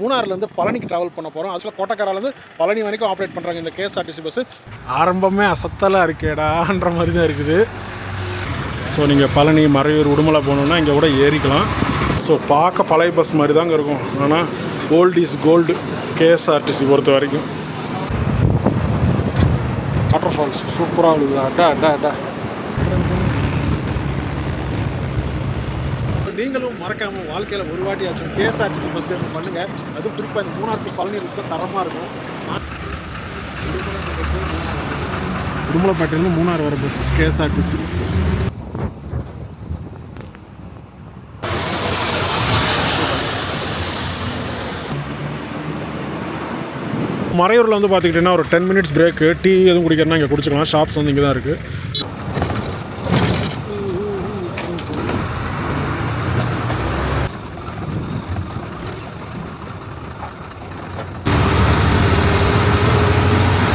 மூணாறுலேருந்து பழனிக்கு ட்ராவல் பண்ண போகிறோம். ஆக்சுவலாக கோட்டக்காராலேருந்து பழனி வரைக்கும் ஆப்ரேட் பண்ணுறாங்க இந்த கேஎஸ்ஆர்டிசி பஸ்ஸு. ஆரம்பமே அசத்தலாக இருக்கேடான்ற மாதிரி தான் இருக்குது. ஸோ நீங்கள் பழனி, மறையூர், உடுமலை போகணுன்னா இங்கே கூட ஏறிக்கலாம். ஸோ பார்க்க பழைய பஸ் மாதிரி தாங்க இருக்கும். ஆனால் ஓல்டு இஸ் கோல்டு கேஎஸ்ஆர்டிசி பொறுத்த வரைக்கும். வாட்டர் ஃபால்ஸ் சூப்பராக இருக்குது. அட்டா நீங்களும் மறக்காமல் வாழ்க்கையில் ஒரு வாட்டி ஆச்சும் கேஎஸ்ஆர்டிசி பஸ் ஜர்னி பண்ணுங்கள். அதுவும் குறிப்பாக இந்த மூணாறு பழனி இருக்க தரமாக இருக்கும். உடுமலைப்பேட்டையிலேருந்து மூணாறு வர பஸ் கேஎஸ்ஆர்டிசி. மறையூரில் வந்து பார்த்துக்கிட்டிங்கன்னா ஒரு 10 minutes பிரேக்கு. டீ எதுவும் குடிக்கிறனா இங்கே குடிச்சிக்கலாம். ஷாப்ஸ் வந்து இங்கே தான் இருக்குது.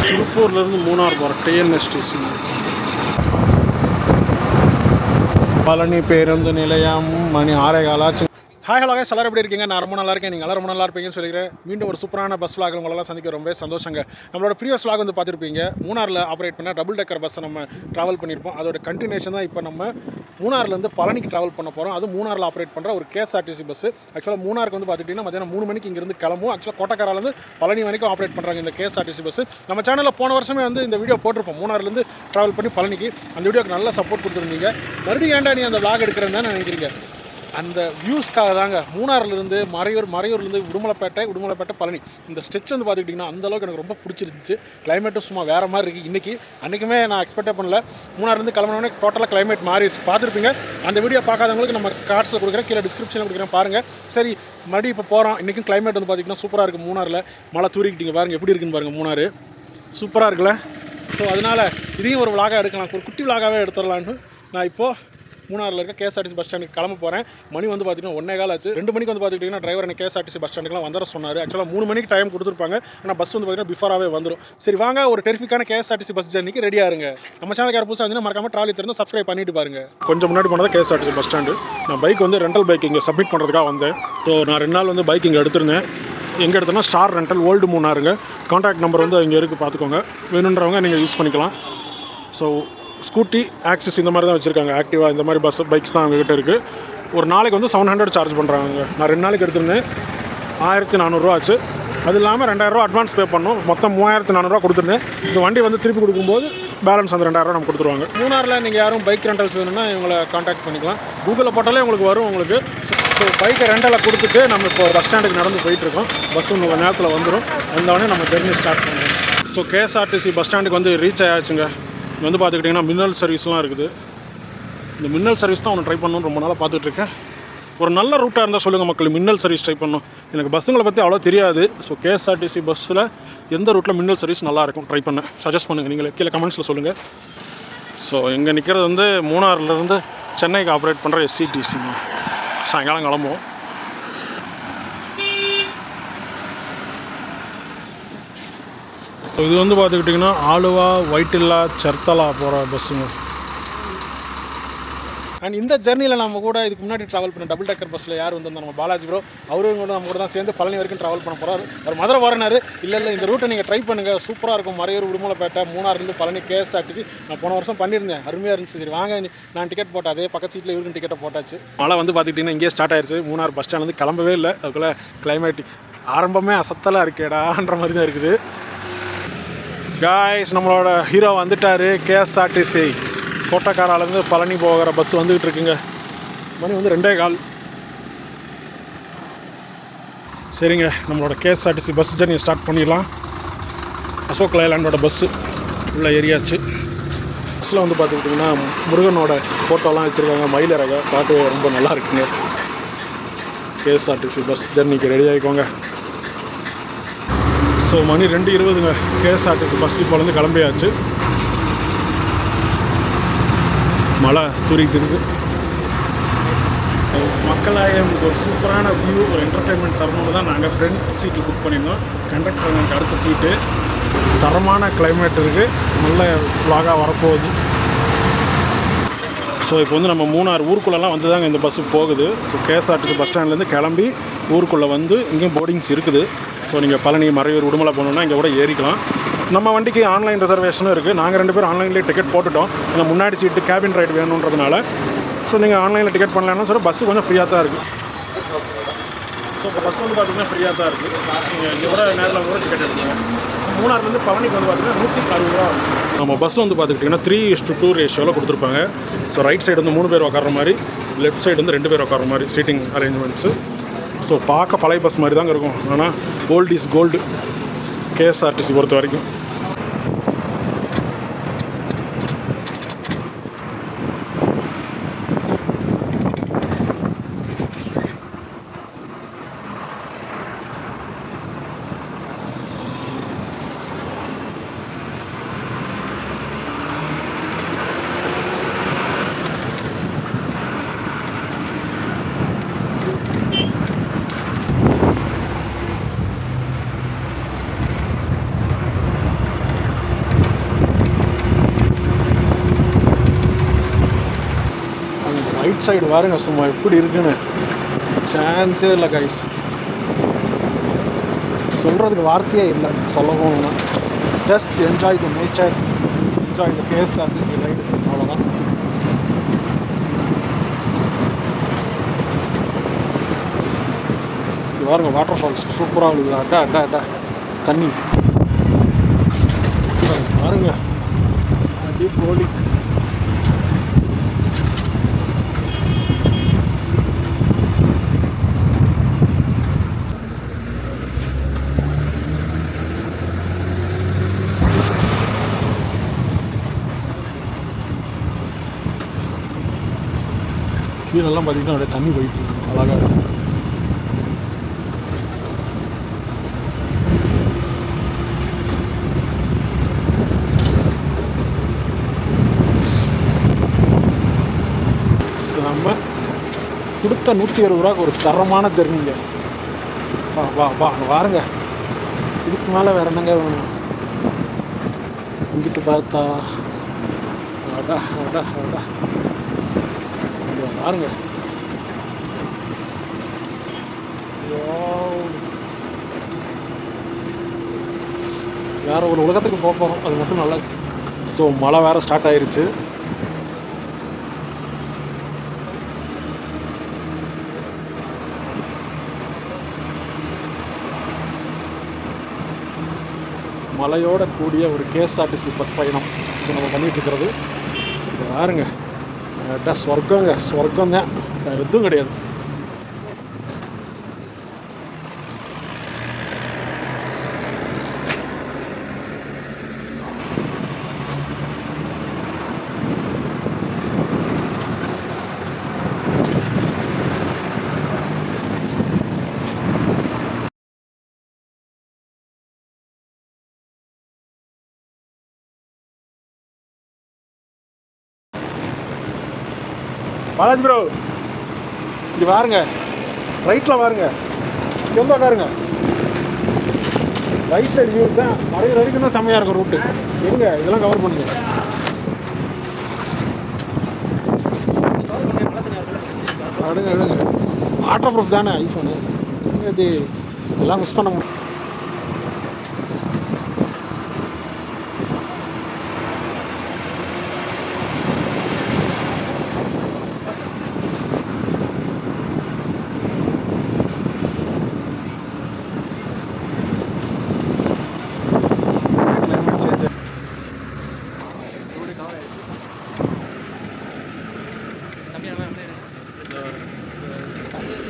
திருப்பூர்லேருந்து மூணாறு போகிற டிஎன்எஸ்டிசி பழனி பேருந்து நிலையம். மணி 6:15 ஆச்சு. ஹாய் ஹலோ கைஸ், எல்லாரும் எப்படி இருக்கீங்க? நான் ரொம்ப நல்லா இருக்கேன். நீங்கள் ரொம்ப நல்லா இருப்பீங்கன்னு சொல்லிக்கிறேன். மீண்டும் ஒரு சூப்பரான பஸ் விளாக் உங்களெல்லாம் சந்திக்க ரொம்ப சந்தோஷங்க. நம்மளோட ப்ரீவியஸ் விளாக் வந்து பார்த்துருப்பீங்க. மூணாரில் ஆப்ரேட் பண்ண டபுள் டெக்கர் பஸ்ஸை நம்ம ட்ராவல் பண்ணியிருப்போம். அதோட கண்டினியூஷன் தான் இப்போ நம்ம மூணாறுலேருந்து பழனிக்கு ட்ராவல் பண்ண போகிறோம். அது மூணாரில் ஆப்ரேட் பண்ணுற ஒரு கேஎஸ்ஆர்டிசி பஸ்ஸு. ஆக்சுவலாக மூணாருக்கு வந்து பார்த்துக்கிட்டிங்கன்னா மத்தியானம் 3 மணிக்கு இங்கேருந்து கிளம்பும். ஆக்சுவலாக கோட்டக்காராலேருந்து பழனி வரைக்கும் ஆப்ரேட் பண்ணுறாங்க இந்த கேஎஸ்ஆர்டிசி பஸ்ஸு. நம்ம சேனலில் போன வருஷமே வந்து இந்த வீடியோ போட்டிருப்போம். மூணாறுலேருந்து ட்ராவல் பண்ணி பழனிக்கு. அந்த வீடியோக்கு நல்ல சப்போர்ட் கொடுத்துருந்தீங்க. மறுபடியும் ஏன்டா நீ அந்த விளாக் எடுக்கிறேன்னு தான் நினைக்கிறீங்க. அந்த வியூஸ்க்காக தாங்க. மூணாறுலேருந்து மறையூர்லேருந்து உடுமலைப்பேட்டை பழனி இந்த ஸ்ட்ரெச் வந்து பார்த்துக்கிட்டிங்கன்னா அந்தளவுக்கு எனக்கு ரொம்ப பிடிச்சிருந்துச்சு. கிளைமேட்டும் சும்மா வேறு மாதிரி இருக்குது. அன்றைக்குமே நான் எக்ஸ்பெக்டே பண்ணல. மூணாறுலேருந்து கிளம்பினோடனே டோட்டலாக கிளைமேட் மாறிடுச்சு. பார்த்துருப்பீங்க. அந்த வீடியோ பார்க்காதவங்களுக்கு நம்ம கார்ட்ஸில் கொடுக்குறேன், கீழே டிஸ்கிரிப்ஷனில் கொடுக்குறேன், பாருங்கள். சரி, மறுபடியும் இப்போ போகிறோம். இன்றைக்கும் கிளைமேட் வந்து பார்த்திங்கன்னா சூப்பராக இருக்குது. மூணாறில் மழை தூரிக்கிட்டீங்க பாருங்கள், எப்படி இருக்குன்னு பாருங்கள். மூணாறு சூப்பராக இருக்குல்ல. ஸோ அதனால் இதையும் ஒரு விளாகாக எடுக்கலாம், ஒரு குட்டி விளாகாகவே எடுத்துடலான்னு நான் இப்போது மூணாரில் இருக்க கேஎஸ்ஆர்டிசி பஸ் ஸ்டாண்டுக்கு கிளம்ப போகிறேன். மணி வந்து பார்த்திங்கன்னா 1:15 ஆச்சு. 2 மணிக்கு வந்து பார்த்துக்கிட்டிங்கன்னா டிரைவர் எனக்கு கேஎஸ்ஆர்டிசி பஸ் ஸ்டாண்டுக்குலாம் வந்துட சொன்னார். ஆக்சுவலாக 3 மணிக்கு டைம் கொடுத்துருப்பாங்க. ஆனால் பஸ் வந்து பார்த்திங்கன்னா பிஃபோராகவே வந்துடும். சரி வாங்க, ஒரு டெரிஃபிக்கான கேஎஸ்ஆர்டிசி பஸ் ஜர்னிக்கு ரெடியாக இருங்க. நம்ம சேனலுக்கு யார் புதுசாக வந்து மறக்காமல் ட்ராலி திறந்து சப்ஸ்கிரைப் பண்ணிட்டு பாருங்கள். கொஞ்சம் முன்னாடி போனது கேஎஸ்ஆர்டிசி பஸ் ஸ்டாண்டு. நான் பைக் வந்து ரெண்டல் பைக் இங்கே சப்மிட் பண்ணுறதுக்காக வந்தேன். ஸோ நான் 2 நாள் வந்து பைக் இங்கே எடுத்திருந்தேன். எங்கே எடுத்தோன்னா ஸ்டார் ரெண்டல் ஓல்டு மூணாறுங்க. கான்டாக்ட் நம்பர் வந்து இங்கே இருக்குது, பார்த்துக்கோங்க. வேணுன்றவங்க நீங்கள் யூஸ் பண்ணிக்கலாம். ஸோ ஸ்கூட்டி, ஆக்சிஸ் இந்த மாதிரி தான் வச்சுருக்காங்க. ஆக்டிவா இந்த மாதிரி பைக்ஸ் தான் அவங்ககிட்ட இருக்குது. ஒரு நாளைக்கு வந்து 700 சார்ஜ் பண்ணுறாங்க. நான் 2 நாளைக்கு எடுத்திருந்தேன். 1400 ஆச்சு. அது இல்லாமல் 2000 அட்வான்ஸ் பே பண்ணோம். மொத்தம் 3400 கொடுத்துருந்தேன். இந்த வண்டி வந்து திருப்பி கொடுக்கும்போது பேலன்ஸ் அந்த 2000 நம்ம கொடுத்துருவாங்க. மூணாரில் நீங்கள் யாரும் பைக் ரெண்டல்ஸ் வேணும்னா இவங்களை கான்டாக்ட் பண்ணிக்கலாம். கூகுளில் போட்டாலே உங்களுக்கு வரும் உங்களுக்கு. ஸோ பைக்கை ரெண்டலை கொடுத்துட்டு நம்ம இப்போ பஸ் ஸ்டாண்டுக்கு நடந்து போயிட்டுருக்கோம். பஸ் இன்னும் ஒரு நேரத்தில் வந்துடும். வந்தோடனே நம்ம ஜெர்னி ஸ்டார்ட் பண்ணுவோம். ஸோ கேஎஸ்ஆர்டிசி பஸ் ஸ்டாண்டுக்கு வந்து ரீச் ஆயாச்சுங்க. இங்கே வந்து பார்த்துக்கிட்டிங்கன்னா மின்னல் சர்வீஸ்லாம் இருக்குது. இந்த மின்னல் சர்வீஸ் தான் ஒன்று ட்ரை பண்ணணும்னு ரொம்ப நாளாக பார்த்துட்ருக்கேன். ஒரு நல்ல ரூட்டாக இருந்தால் சொல்லுங்கள் மக்கள், மின்னல் சர்வீஸ் ட்ரை பண்ணணும். எனக்கு பஸ்ஸுங்களை பற்றி அவ்வளோ தெரியாது. ஸோ கேஎஸ்ஆர்டிசி பஸ்ஸில் எந்த ரூட்டில் மின்னல் சர்வீஸ் நல்லாயிருக்கும் ட்ரை பண்ண சஜஸ்ட் பண்ணுங்கள். நீங்கள் கீழே கமெண்ட்ஸில் சொல்லுங்கள். ஸோ இங்கே நிற்கிறது வந்து மூணாறுலேருந்து சென்னைக்கு ஆப்ரேட் பண்ணுற எஸ்சிடிசி. சாயங்காலம் கிளம்புவோம். இது வந்து பார்த்துக்கிட்டிங்கன்னா ஆலுவா, வைட்டில்லா, சர்த்தலா போகிற பஸ்ஸுங்க. அண்ட் இந்த ஜர்னியில் நம்ம கூட இதுக்கு முன்னாடி ட்ராவல் பண்ண டபுள் டெக்கர் பஸ்ஸில் யார் வந்து நம்ம பாலாஜி ப்ரோ, அவரும் கூட நம்ம கூட தான் சேர்ந்து பழனி வரைக்கும் ட்ராவல் பண்ண போகிறார். அவர் மதுரை வரனார். இல்லை இந்த ரூட்டை நீங்கள் ட்ரை பண்ணுங்கள், சூப்பராக இருக்கும். மறையூர், உடுமலைப்பேட்டை, மூணாறுலேருந்து பழனி கேஎஸ்ஆர்டிசி நான் போன வருஷம் பண்ணியிருந்தேன். அருமையாக இருந்துச்சு. சரி வாங்க, நான் டிக்கெட் போட்டேன். அதே பக்கத்து சீட்டில் இவருக்கும் டிக்கெட்டை போட்டாச்சு. மழை வந்து பார்த்துக்கிட்டிங்கன்னா இங்கேயே ஸ்டார்ட் ஆயிடுச்சு. மூணாறு பஸ் ஸ்டாண்ட் வந்து கிளம்பவே இல்லை. அதுக்குள்ளே கிளைமேட்டிக் ஆரம்பமே அசத்தலாக இருக்கேடான்ற மாதிரி தான் இருக்குது. காய்ஸ், நம்மளோட ஹீரோ வந்துட்டார். கேஎஸ்ஆர்டிசி கோட்டக்காராலேருந்து பழனி போகிற பஸ் வந்துக்கிட்டு இருக்குங்க. மணி வந்து 2:15. சரிங்க, நம்மளோட கேஎஸ்ஆர்டிசி பஸ் ஜர்னி ஸ்டார்ட் பண்ணிடலாம். அசோக் லைலாண்டோட பஸ்ஸு உள்ள ஏரியாச்சு. பஸ்ஸில் வந்து பார்த்துக்கிட்டிங்கன்னா முருகனோட ஃபோட்டோலாம் வச்சுருக்காங்க. மயிலரக பார்க்கவே ரொம்ப நல்லா இருக்குங்க. கேஎஸ்ஆர்டிசி பஸ் ஜர்னிக்கு ரெடி ஆகிக்கோங்க. ஸோ மணி 2:20ங்க. கேஎஸ்ஆர்டிசி பஸ் டிப்போலேருந்து கிளம்பியாச்சு. மழை தூரிட்டு இருக்குது. மக்களாயம் ஒரு சூப்பரான வியூ, ஒரு என்டர்டெயின்மெண்ட் தரணுன்னு தான் நாங்கள் ஃப்ரெண்ட் சீட்டு புக் பண்ணியிருந்தோம். கண்டக்டர் எனக்கு அடுத்த சீட்டு. தரமான கிளைமேட் இருக்குது. நல்ல விலாகாக வரப்போகுது. ஸோ இப்போ வந்து நம்ம மூணார் ஊருக்குள்ளெல்லாம் வந்து தாங்க இந்த பஸ்ஸு போகுது. ஸோ கேஎஸ்ஆர்டிசி பஸ் ஸ்டாண்ட்லேருந்து கிளம்பி ஊருக்குள்ளே வந்து இங்கேயும் போர்டிங்ஸ் இருக்குது. ஸோ நீங்கள் பழனி, மறையூர், உடுமலை போகணுன்னா இங்கே கூட ஏறிக்கலாம். நம்ம வண்டிக்கு ஆன்லைன் ரிசர்வேஷனும் இருக்குது. நாங்கள் 2 பேரும் ஆன்லைன்லேயே டிக்கெட் போட்டுட்டோம். ஏன்னா முன்னாடி சீட்டு கேபின் ரைடு வேணுன்றதுனால. ஸோ நீங்கள் ஆன்லைனில் டிக்கெட் பண்ணலான்னு சொல்லி பஸ்ஸு கொஞ்சம் ஃப்ரீயாக தான் இருக்குது. ஸோ இப்போ பஸ் வந்து பார்த்திங்கன்னா ஃப்ரீயாக தான் இருக்குது. நீங்கள் இங்கே கூட நேரில் கூட டிக்கெட் எடுத்துக்கோங்க. மூணார்லேருந்து பழனிக்கு வந்து பார்த்திங்கன்னா 160 ரூபா. நம்ம பஸ் வந்து பார்த்துக்கிட்டிங்கன்னா 3:2 ரேஷியோவில் கொடுத்துருப்பாங்க. ஸோ ரைட் சைடு வந்து 3 பேர் உட்கார மாதிரி, லெஃப்ட் சைடு வந்து 2 பேர் உட்கார மாதிரி சீட்டிங் அரேஞ்ச்மெண்ட்ஸு. ஸோ பார்க்க பழைய பஸ் மாதிரி தாங்க இருக்கும். ஆனால் கோல்டு இஸ் கோல்டு கேஎஸ்ஆர்டிசி பொறுத்த வரைக்கும். ரைட் சைடு பாருங்க சும்மா எப்படி இருக்குன்னு சான்ஸே இல்லை கைஸ். சொல்கிறதுக்கு வார்த்தையே இல்லை சொல்ல போகணும்னா. Just enjoy the nature, enjoy the KSRTC ride, அவ்வளோதான். இது பாருங்க வாட்டர் ஃபால்ஸ் சூப்பராக இருக்குது. அட்டா அட்டா அட்டா தண்ணி பாருங்க அடி போலி. கீழெல்லாம் பார்த்தீங்கன்னா அப்படியே தண்ணி போயிட்டு இருக்கு, அழகாக இருக்கும். நம்ம கொடுத்த 160 ரூபாய்க்கு ஒரு தரமான ஜெர்னிங்க. வா வா வா வாருங்க. இதுக்கு மேலே வேறு என்னங்க வேணும்? இங்கிட்டு பார்த்தா அடா அடா அடா பாருங்க. வேற ஒரு உலகத்துக்கு போக போகிறோம், அது மட்டும் நல்லா. ஸோ மழை வேறு ஸ்டார்ட் ஆயிருச்சு. மலையோட கூடிய ஒரு கேஎஸ்ஆர்டிசி பஸ் பயணம் இப்போ நம்ம பண்ணிகிட்டு இருக்கிறது. பாருங்க சொர்க்கங்க, சொர்க்கம் தான், வேறு எதுவும் கிடையாது. பாலாஜி ப்ரோ இப்படி பாருங்க, ரைட்டில் பாருங்க, இங்கே வந்து உட்காருங்க. ரைட் சைடு வியூ தான் மறையிற வரைக்கும் தான் செம்மையாக இருக்கும் ரூட்டு. எங்க இதெல்லாம் கவர் பண்ணுங்க. அடுங்க அடுங்க வாட்டர் ப்ரூஃப் தானே ஐஃபோனு, இது எல்லாம் மிஸ் பண்ண முடியும்.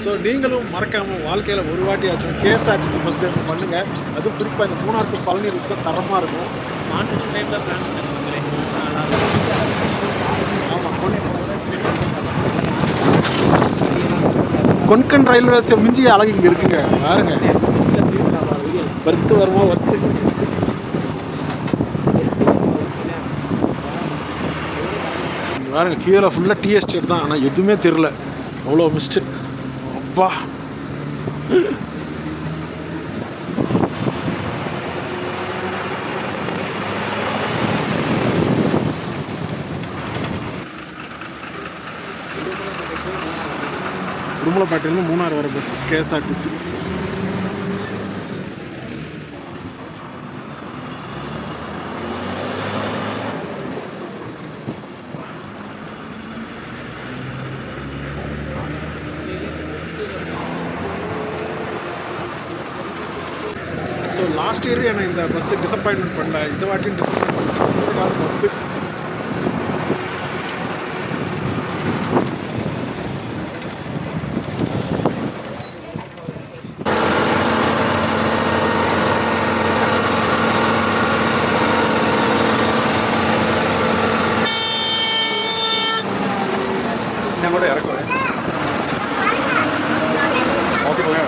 ஸோ நீங்களும் மறக்காமல் வாழ்க்கையில் ஒரு வாட்டியாச்சும் கேஎஸ்ஆர்டிசி பஸ் ஜர்னி பண்ணுங்கள். அதுவும் குறிப்பாக இந்த மூணார் டு பழனி ரூட் தரமாக இருக்கும். மான்சூன் டைமில் பிளான் பண்ணுறேன். ஆமாம், கொன்கன் ரயில்வேஸை மிஞ்சி அழகு இங்கே இருக்குங்க. பாருங்க, வர்த்து வருமா வர்த்து. பாருங்க கீழே ஃபுல்லாக டீ எஸ்டேட் தான், ஆனால் எதுவுமே தெரில, அவ்வளோ மிஸ்டு. அப்பா உடுமலைப்பேட்டையிலேருந்து மூணார் வர bus KSRTC. So last year என்னை இந்த பஸ்ஸு டிசப்பாயின்மெண்ட் பண்ணல, இந்த வாட்டியும் டிசப்பாயின்மெண்ட். ഞാൻ കൂടെ ഇറക്കുവേ. ഓക്കെ പോയാ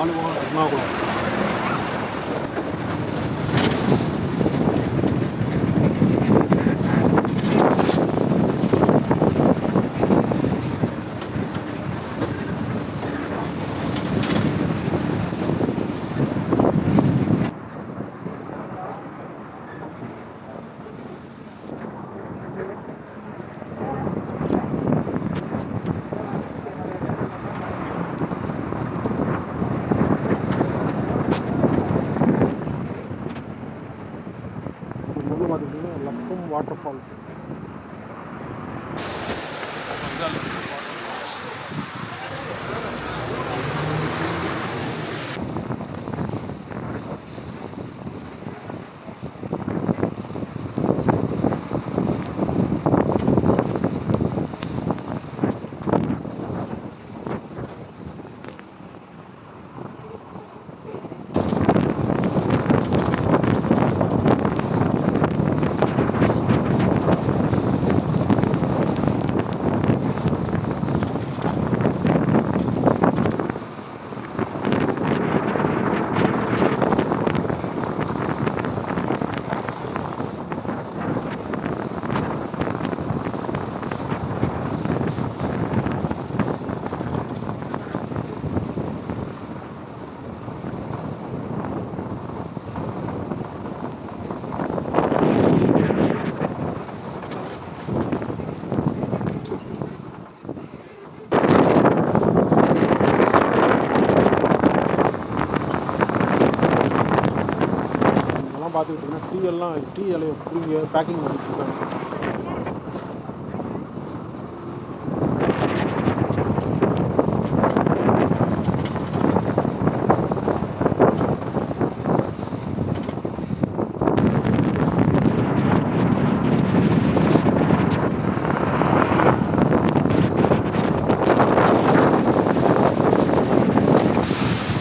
ஆலுவா எர்ணாகுளம். பார்த்துக்கிட்டிங்கன்னா லக்கம் வாட்டர் ஃபால்ஸ். பார்த்துக்கிட்டிங்கன்னா டீ இலையை பிடிங்க பேக்கிங் பண்ணிட்டுருக்காங்க.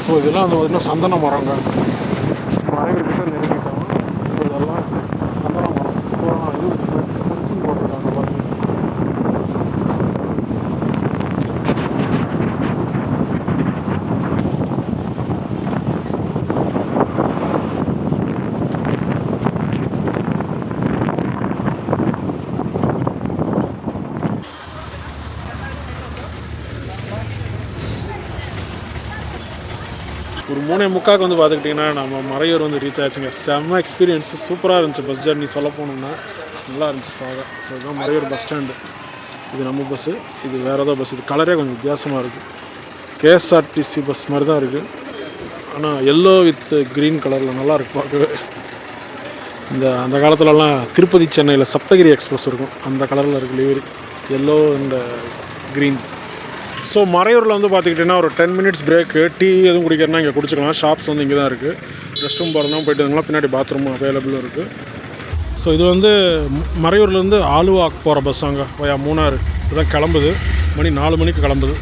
ஸோ இதெல்லாம் வந்து பார்த்திங்கன்னா சந்தன மரங்க. மரங்கள்கிட்ட நெருங்கிட்டோம். இதெல்லாம் சந்தன மரம். இது ஃபென்சிங் போட்டிருக்காங்க பார்த்தீங்கன்னா. ஒரு 3:45 வந்து பார்த்துக்கிட்டிங்கன்னா நம்ம மறையூர் வந்து ரீச் ஆச்சுங்க. செம்ம எக்ஸ்பீரியன்ஸு, சூப்பராக இருந்துச்சு. பஸ் ஜர்னி சொல்ல போகணுன்னா நல்லா இருந்துச்சு பார்க்க. ஸோ இதுதான் மறையூர் பஸ் ஸ்டாண்டு. இது நம்ம பஸ்ஸு, இது வேறு ஏதோ பஸ். இது கலரே கொஞ்சம் வித்தியாசமாக இருக்குது. கேஎஸ்ஆர்டிசி பஸ் மாதிரி தான் இருக்குது. ஆனால் எல்லோ வித் க்ரீன் கலரில் நல்லா இருக்கு பார்க்கவே. அந்த காலத்துலலாம் திருப்பதி சென்னையில் சப்தகிரி எக்ஸ்பிரஸ் இருக்கும், அந்த கலரில் இருக்குது livery, yellow and green. So மறையூரில் வந்து பார்த்துக்கிட்டிங்கன்னா ஒரு 10 மினிட்ஸ் பிரேக்கு. டீ எதுவும் குடிக்கிறனா இங்கே குடிச்சிக்கலாம். ஷாப்ஸ் வந்து இங்கே தான் இருக்குது. ரெஸ்ட் ரூம் போகிறதுனா போய்ட்டு இருந்தாலும் பின்னாடி பாத்ரூம் அவைலபிளும் இருக்குது. ஸோ இது வந்து மறையூர்லேருந்து ஆலுவாக்கு போகிற பஸ் அங்கே வயா மூணாறு இதுதான் கிளம்புது. மணி 4 மணிக்கு கிளம்புது.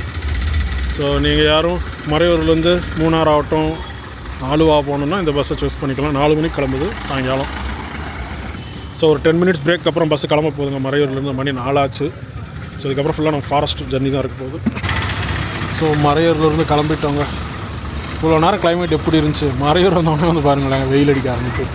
ஸோ நீங்கள் யாரும் மறையூர்லேருந்து மூணாறு ஆகட்டும் ஆலுவா போகணுன்னா இந்த பஸ்ஸை சூஸ் பண்ணிக்கலாம். 4 மணிக்கு கிளம்புது சாயங்காலம். ஸோ ஒரு 10 மினிட்ஸ் பிரேக் அப்புறம் பஸ்ஸு கிளம்ப போகுதுங்க. மறையூர்லேருந்து மணி 4 ஆச்சு. ஸோ இதுக்கப்புறம் ஃபுல்லாக நம்ம ஃபாரஸ்ட் ஜர்னி தான் இருக்க போகுது. ஸோ மறையூர்லேருந்து கிளம்பிட்டோங்க. இவ்வளோ நேரம் கிளைமேட் எப்படி இருந்துச்சு, மறையூர் வந்தோடனே வந்து பாருங்களேன் வெயில் அடிக்க ஆரம்பிச்சு.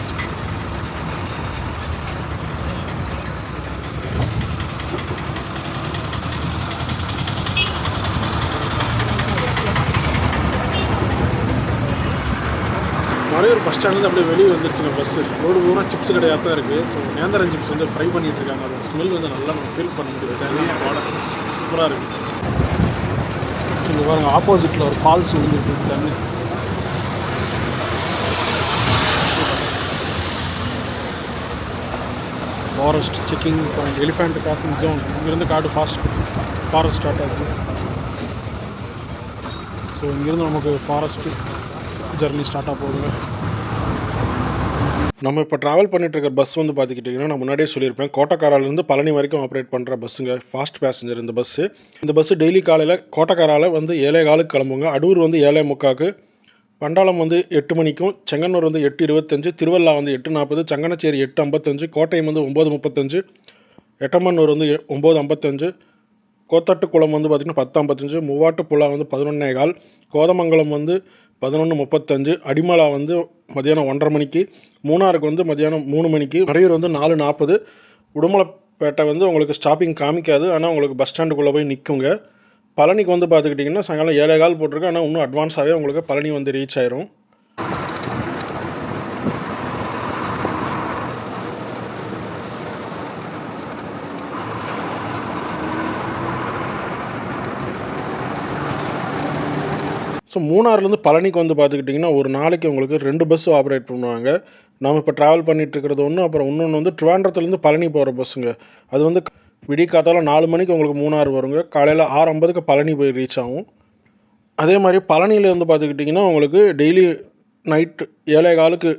மறையூர் பஸ் ஸ்டாண்ட்லேருந்து அப்படியே வெளியே வந்துருச்சுங்க பஸ்ஸு. ரோடு பூரா சிப்ஸ் கடையாக தான் இருக்குது. ஸோ நேந்திரன் சிப்ஸ் வந்து ஃப்ரை பண்ணிகிட்ருக்காங்க. அதோட ஸ்மெல் வந்து நல்லா நம்ம ஃபீல் பண்ண முடியுது. தேவையான ப்ராடக்ட் சூப்பராக இருக்குது. ஸோ இங்கே பாருங்கள் ஆப்போசிட்டில் ஒரு ஃபால்ஸ் விழுந்துருக்கு தண்ணி. Forest checking point, elephant crossing zone. இங்கேருந்து காடு ஃபாரஸ்ட் ஸ்டார்ட் ஆகுது. ஸோ இங்கேருந்து நமக்கு ஃபாரஸ்ட்டு ஜர்னி ஸ்டார்ட் ஆக போகுதுங்க. நம்ம இப்போ ட்ராவல் பண்ணிகிட்ருக்க பஸ் வந்து பார்த்துக்கிட்டிங்கன்னா நான் முன்னாடியே சொல்லியிருப்பேன், கோட்டக்காராலேருந்து பழனி வரைக்கும் ஆப்ரேட் பண்ணுற பஸ்ஸுங்க. ஃபாஸ்ட் பேசஞ்சர் இந்த பஸ்ஸு டெய்லி காலையில் கோட்டக்காரால் வந்து 7:15 கிளம்புங்க. அடூர் வந்து 7:45, பண்டாளம் வந்து 8 மணிக்கும், செங்கன்னூர் வந்து 8:25, திருவள்ளா வந்து 8:40, சங்கனச்சேரி 8:55, கோட்டயம் வந்து 9:35, எட்டமன்னூர் வந்து 9:55, கோத்தட்டுக்குளம் வந்து பார்த்திங்கன்னா 10:55, மூவாட்டுப்புழா வந்து 11:15, கோதமங்கலம் வந்து 11:35, அடிமலா வந்து மதியானம் 1:30 மணிக்கு, மூணாருக்கு வந்து மதியானம் 3 மணிக்கு, மறையூர் வந்து 4:40. உடுமலைப்பேட்டை வந்து உங்களுக்கு ஸ்டாப்பிங் காமிக்காது, ஆனால் உங்களுக்கு பஸ் ஸ்டாண்டுக்குள்ளே போய் நிற்குங்க. பழனிக்கு வந்து பார்த்துக்கிட்டிங்கன்னா சாயங்காலம் 7:15 போட்டிருக்கு. ஆனால் இன்னும் அட்வான்ஸாகவே உங்களுக்கு பழனி வந்து ரீச் ஆயிரும். ஸோ மூணாறுலேருந்து பழனிக்கு வந்து பார்த்துக்கிட்டிங்கன்னா ஒரு நாளைக்கு உங்களுக்கு 2 பஸ்ஸு ஆப்ரேட் பண்ணுவாங்க. நாம் இப்போ ட்ராவல் பண்ணிகிட்ருக்கிறது ஒன்று, அப்புறம் இன்னொன்று வந்து திருவாண்டரத்துலேருந்து பழனி போகிற பஸ்ஸுங்க. அது வந்து விடிகாத்தால 4 மணிக்கு உங்களுக்கு மூணாறு வருங்க. காலையில் 6:50க்கு பழனி போய் ரீச் ஆகும். அதே மாதிரி பழனியில் வந்து பார்த்துக்கிட்டிங்கன்னா உங்களுக்கு டெய்லி நைட்டு 7:15க்கு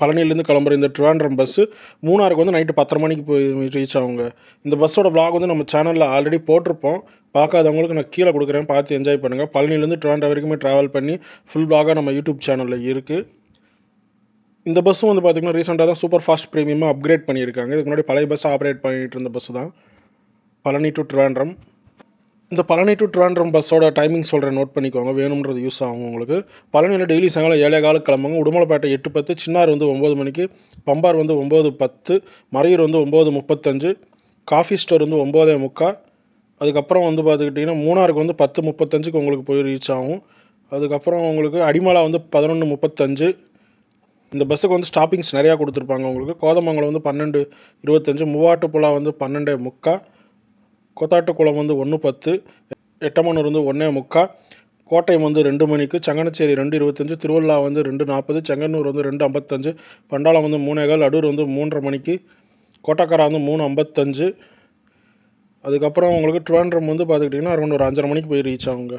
பழனியிலேருந்து கிளம்புற இந்த திருவாண்டரம் பஸ்ஸு மூணாருக்கு வந்து நைட்டு 10:30 மணிக்கு போய் ரீச் ஆகுங்க. இந்த பஸ்ஸோட விளாக் வந்து நம்ம சேனலில் ஆல்ரெடி போட்டிருப்போம். பார்க்காதவங்களுக்கு நான் கீழே கொடுக்குறேன், பார்த்து என்ஜாய் பண்ணுங்கள். பழனிலேருந்து திருவாண்டரம் வரைக்குமே ட்ராவல் பண்ணி ஃபுல் விளாகாக நம்ம யூடியூப் சேனலில் இருக்குது. இந்த பஸ்ஸும் வந்து பார்த்திங்கன்னா ரீசெண்டாக தான் சூப்பர் ஃபாஸ்ட் ப்ரீமியமாக அப்கிரேட் பண்ணியிருக்காங்க. இதுக்கு முன்னாடி பழைய பஸ் ஆப்ரேட் பண்ணிகிட்டு இருந்த பஸ்ஸு தான் பழனி டு திருவாண்டரம். இந்த பழனி டு திருவாண்டரம் பஸ்ஸோட டைமிங் சொல்கிறேன், நோட் பண்ணிக்கோங்க, வேணுன்றது யூஸ் ஆகும் உங்களுக்கு. பழனியில் டெய்லி சாயங்காலம் 7:15 கிளம்புங்க. உடுமலைப்பேட்டை 8:10, சின்னார் வந்து 9 மணிக்கு, பம்பார் வந்து 9:10, மறையூர் வந்து 9:35, காஃபி ஸ்டோர் வந்து 9:45. அதுக்கப்புறம் வந்து பார்த்துக்கிட்டிங்கன்னா மூணாருக்கு வந்து 10:35க்கு உங்களுக்கு போய் ரீச் ஆகும். அதுக்கப்புறம் உங்களுக்கு அடிமலா வந்து 11:35. இந்த பஸ்ஸுக்கு வந்து ஸ்டாப்பிங்ஸ் நிறையா கொடுத்துருப்பாங்க உங்களுக்கு. கோதமங்கலம் வந்து 12:25, மூவாட்டுப்புழா வந்து 12:45, கோத்தாட்டுக்குளம் வந்து 1:10, எட்டமனூர் வந்து 1:45, கோட்டயம் வந்து 2 மணிக்கு, சங்கனச்சேரி 2:25, திருவள்ளா வந்து 2:40, செங்கன்னூர் வந்து 2:55, பண்டாளம் வந்து 3:15, அடூர் வந்து 3:30 மணிக்கு, கோட்டக்காரா வந்து 3:55. அதுக்கப்புறம் உங்களுக்கு திருவாண்டரம் வந்து பார்த்துக்கிட்டிங்கன்னா அரௌண்ட் ஒரு 5:30 மணிக்கு போய் ரீச் ஆகுங்க.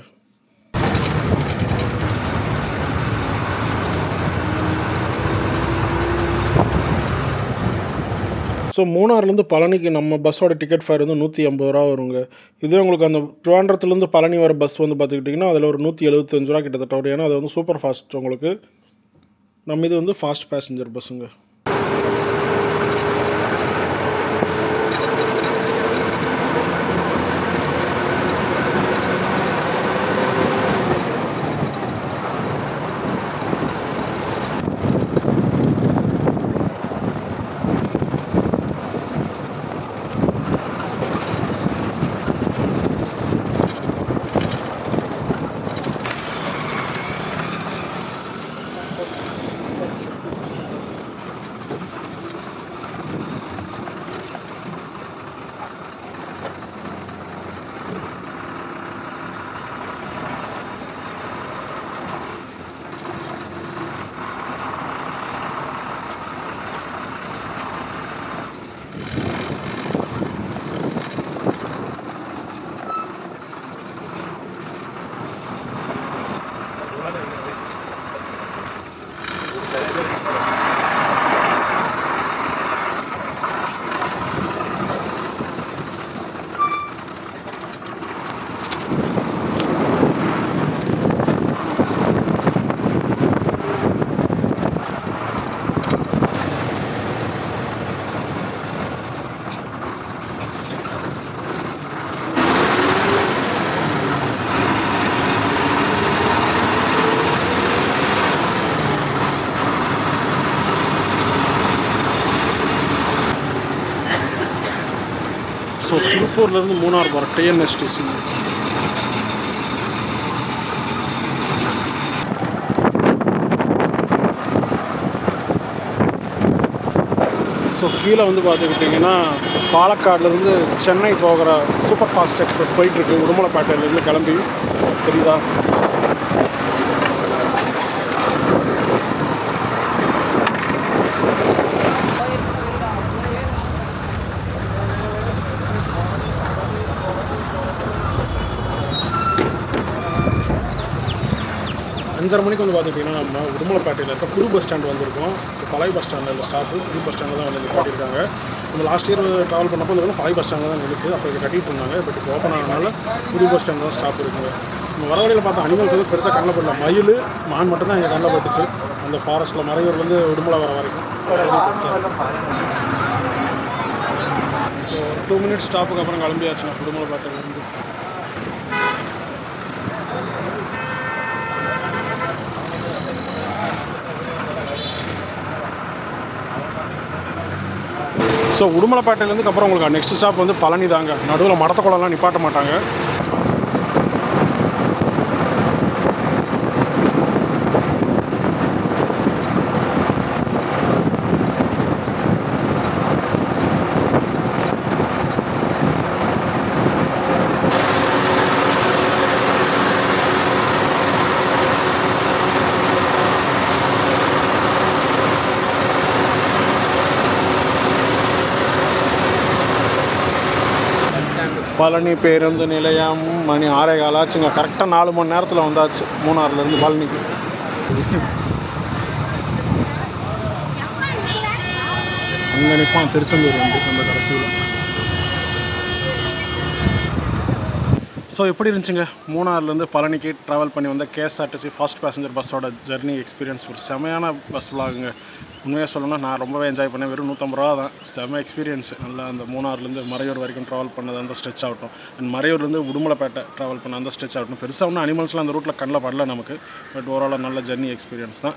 ஸோ மூணாறுலேருந்து பழனிக்கு நம்ம பஸ்ஸோட டிக்கெட் ஃபேர் வந்து 180 ரூபா வருங்க. இதே உங்களுக்கு அந்த திருவாண்டரத்துலேருந்து பழனி வர பஸ் வந்து பார்த்துக்கிட்டிங்கன்னா அதில் ஒரு 175 ரூபா கிட்டத்தட்ட வரும். ஏன்னா அது வந்து சூப்பர் ஃபாஸ்ட் உங்களுக்கு. நம்ம இது வந்து ஃபாஸ்ட் பேசஞ்சர் பஸ்ஸுங்க. திருப்பூர்லேருந்து மூணார் போகிற டிஎன்எஸ்டிசி. ஸோ கீழே வந்து பார்த்துக்கிட்டிங்கன்னா பாலக்காடுலேருந்து சென்னை போகிற சூப்பர் ஃபாஸ்ட் எக்ஸ்பிரஸ் போயிட்டுருக்கு. உடுமலைப்பேட்டையிலேருந்து கிளம்பி, தெரியுதா? அஞ்சரை மணிக்கு வந்து பார்த்துக்கிட்டிங்கன்னா நம்ம உடுமலைப்பேட்டையில் இருக்க புது பஸ் ஸ்டாண்ட் வந்திருக்கோம். ஸோ பழைய பஸ் ஸ்டாண்டில் ஸ்டாப்பு புது பஸ் ஸ்டாண்டில் தான் வந்து கட்டியிருக்காங்க. நம்ம லாஸ்ட் இயர் ட்ராவல் பண்ணப்போ வந்து பழைய பஸ் ஸ்டாண்டில் தான் நினைச்சு அப்போ இதை கட்டிட்டு இருந்தாங்க. பட் இப்போ ஓப்பன் ஆனதுனால புது பஸ் ஸ்டாண்ட் தான் ஸ்டாப் இருக்குங்க. நம்ம வர வழியில் பார்த்தா அனிமல்ஸ் வந்து பெருசாக கண்ணில் படல. மயில் மான் மட்டும் தான் எங்கள் கண்ணில் பட்டுச்சு. அந்த ஃபாரஸ்ட்டில் மறையூர்லேருந்து உடுமலை வர வரைக்கும். ஸோ 2 மினிட்ஸ் ஸ்டாப்புக்கு அப்புறம் கிளம்பியாச்சுன்னா உடுமலைப்பேட்டையிலேருந்து. ஸோ உடுமலைப்பேட்டையிலேருந்து அப்புறம் உங்களுக்கு நெக்ஸ்ட் ஸ்டாப் வந்து பழனி தாங்க. நடுவில் மடத்தக்குளம்லாம் நிப்பாட்ட மாட்டாங்க. பழனி பேருந்து நிலையம் மணி 6:15 ஆச்சுங்க. கரெக்டாக 4 மணி நேரத்தில் வந்தாச்சு மூணாறுலேருந்து பழனிக்கு. அங்கே நிற்பான் திருச்செந்தூர் வந்து அந்த கடைசியில். ஸோ எப்படி இருந்துச்சுங்க மூணாறுலேருந்து பழனிக்கு ட்ராவல் பண்ணி வந்த கேஎஸ்ஆர்டிசி ஃபாஸ்ட் பேசஞ்சர் பஸ்ஸோட ஜர்னி எக்ஸ்பீரியன்ஸ்? ஒரு செமையான பஸ் விலாகுங்க. உண்மையாக சொல்லணும்னா நான் ரொம்பவே என்ஜாய் பண்ணேன். வெறும் 150 ரூபா தான். செம எக்ஸ்பீரியன்ஸ். நல்லா அந்த மூணாறுலேருந்து மறையூர் வரைக்கும் ட்ராவல் பண்ணது அந்த ஸ்ட்ரெச் ஆகட்டும், அண்ட் மறையூர்லேருந்து உடுமலைப்பேட்டை ட்ராவல் பண்ண அந்த ஸ்ட்ரெச் ஆகட்டும். பெருசாக ஒன்றும் அனிமல்ஸ்லாம் அந்த ரூட்டில் கண்ணில் படல நமக்கு. பட் ஓவராலாக நல்ல ஜர்னி எக்ஸ்பீரியன்ஸ் தான்.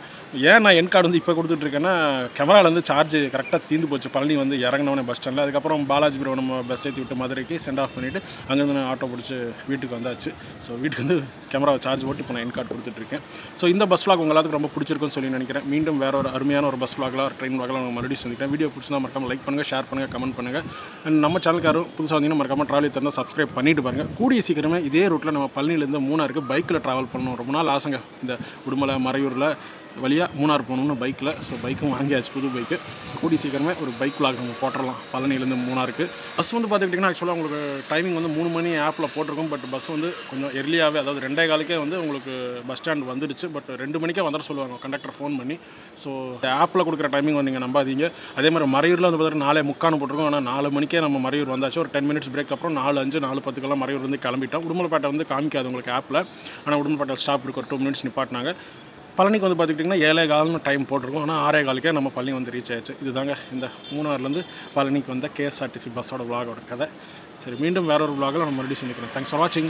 ஏன் நான் என் கார்டு வந்து இப்போ கொடுத்துட்ருக்கேன்னா, கேமராலேருந்து சார்ஜ் கரெக்டாக தீர்ந்து போச்சு பழனி வந்து இறங்கினவனே பஸ் ஸ்டாண்டில். அதுக்கப்புறம் பாலாஜிபுரம் நம்ம பஸ் ஏற்றி விட்டு மதுரைக்கு சென்ட் ஆஃப் பண்ணிவிட்டு அங்கேருந்து நான் ஆட்டோ பிடிச்சி வீட்டுக்கு வந்தாச்சு. ஸோ வீட்டுக்கு வந்து கேமரா சார்ஜ் போட்டு இப்போ நான் என் கார்டு கொடுத்துட்ருக்கேன். ஸோ இந்த பஸ் விலாக் உங்கள் எல்லாத்துக்கும் ரொம்ப பிடிச்சிருக்குன்னு சொல்லி நினைக்கிறேன். மீண்டும் வேறு ஒரு அருமையான ஒரு பஸ் விலாகில் ஒரு ட்ரெயின் விலாகில் நான் மறுபடியும் சந்திக்கிறேன். வீடியோ பிடிச்சா மறக்காம லைக் பண்ணுங்கள், ஷேர் பண்ணுங்கள், கமெண்ட் பண்ணுங்கள். அண்ட் நம்ம சேனலுக்காரும் புதுசாக வந்தீங்கன்னா மறக்காம ட்ராவல் தந்தால் சப்ஸ்கிரைப் பண்ணிட்டு பாருங்கள். கூடிய சீக்கிரமே இதே ரூட்டில் நம்ம பழனியிலேருந்து மூணாருக்கு பைக்கில் ட்ராவல் பண்ணணும். ரொம்ப நாள் ஆசைங்க இந்த உடுமலை மறையூரில் வழியாக மூணார் போகணும்னு பைக்கில். ஸோ பைக்கும் வாங்கியாச்சு, புது பைக்கு. ஸோ கூடிய சீக்கிரமே ஒரு பைக் விலாக் நம்ம போட்டுடலாம் பழனியிலேருந்து மூணாருக்கு. பஸ் வந்து பார்த்துக்கிட்டிங்கன்னா ஆக்சுவலாக உங்களுக்கு டைமிங் வந்து 3 மணி ஆப்பில் போட்டிருக்கோம். பட் பஸ் வந்து கொஞ்சம் எர்லியாகவே, அதாவது 2:15 வந்து உங்களுக்கு பஸ் ஸ்டாண்ட் வந்துடுச்சு. பட் 2 மணிக்கே வந்துட சொல்லுவாங்க கண்டக்டர் ஃபோன் பண்ணி. ஸோ ஆப்பில் கொடுக்குற டைமிங் வந்து நீங்கள் நம்பாதீங்க. அதே மாதிரி மறையூரில் வந்து பார்த்தீங்கன்னா 4:45 போட்டிருக்கோம். ஆனால் 4 மணிக்கே நம்ம மறையூர் வந்தாச்சு. ஒரு 10 மினிட்ஸ் பிரேக் அப்புறம் 4:05 4:10 மறையூர் வந்து கிளம்பிட்டோம். உடுமலைப்பேட்டை வந்து காமிக்காது உங்களுக்கு ஆப்பில். ஆனால் உடுமலைப்பேட்டை ஸ்டாப் இருக்கு, ஒரு 2 மினிட்ஸ் நிப்பாட்டினாங்க. பழனிக்கு வந்து பார்த்துக்கிட்டிங்கன்னா 7:15 டைம் போட்டிருக்கோம். ஆனால் 6:15 நம்ம பழனி வந்து ரீச் ஆயிடுச்சு. இதுதாங்க இந்த மூணாறுலேருந்து பழனிக்கு வந்த கேஎஸ்ஆர்டிசி பஸ்ஸோட விலாகோட கதை. சரி, மீண்டும் வேற ஒரு விலாகில் நம்ம மறுபடியும் சந்திக்கிறோம். தேங்க்ஸ் ஃபார் வாட்சிங்.